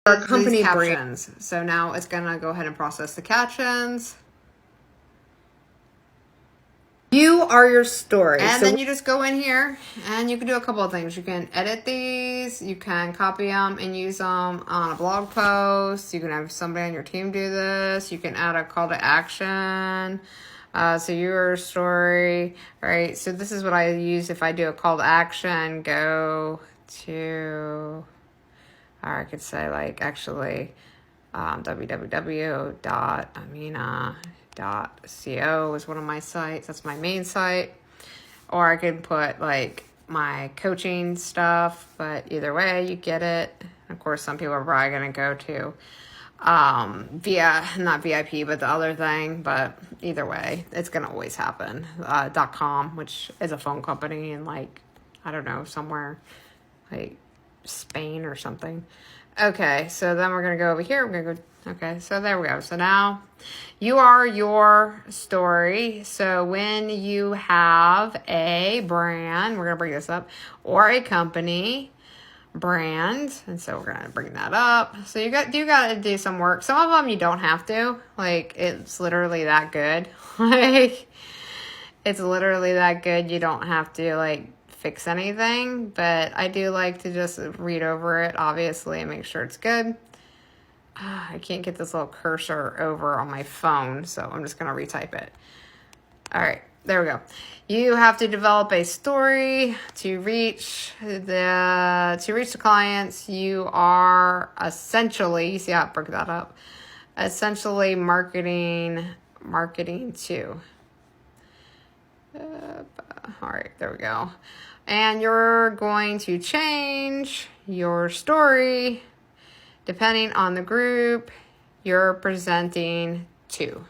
our company captions. So now it's gonna go ahead and process the captions. You are your story. And then you just go in here and you can do a couple of things. You can edit these, you can copy them and use them on a blog post. You can have somebody on your team do this. You can add a call to action. So your story, right? So this is what I use if I do a call to action. Go to, or I could say like actually www.amina.co is one of my sites. That's my main site. Or I could put like my coaching stuff, but either way, you get it. Of course, some people are probably going to go to via, not VIP, but the other thing. But either way, it's going to always happen. .com, which is a phone company in like, I don't know, somewhere like Spain or something. Okay, so then we're going to go over here. We're going to go, okay, so there we go. So now you are your story. So when you have a brand, we're going to bring this up, or a company brand, and so we're going to bring that up. So you got to do some work. Some of them you don't have to. Like, it's literally that good. Like, it's literally that good. You don't have to, like, fix anything, but I do like to just read over it, obviously, and make sure it's good. I can't get this little cursor over on my phone, so I'm just going to retype it. All right, there we go. You have to develop a story to reach the clients. You are essentially, you see how I broke that up, essentially marketing to. All right, there we go. And you're going to change your story depending on the group you're presenting to.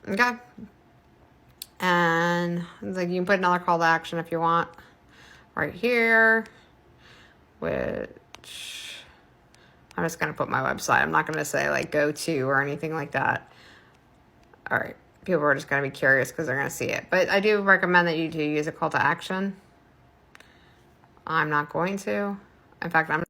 Okay. And like you can put another call to action if you want right here, which I'm just going to put my website. I'm not going to say like go to or anything like that. All right. People are just going to be curious because they're going to see it. But I do recommend that you do use a call to action. I'm not going to. In fact, I'm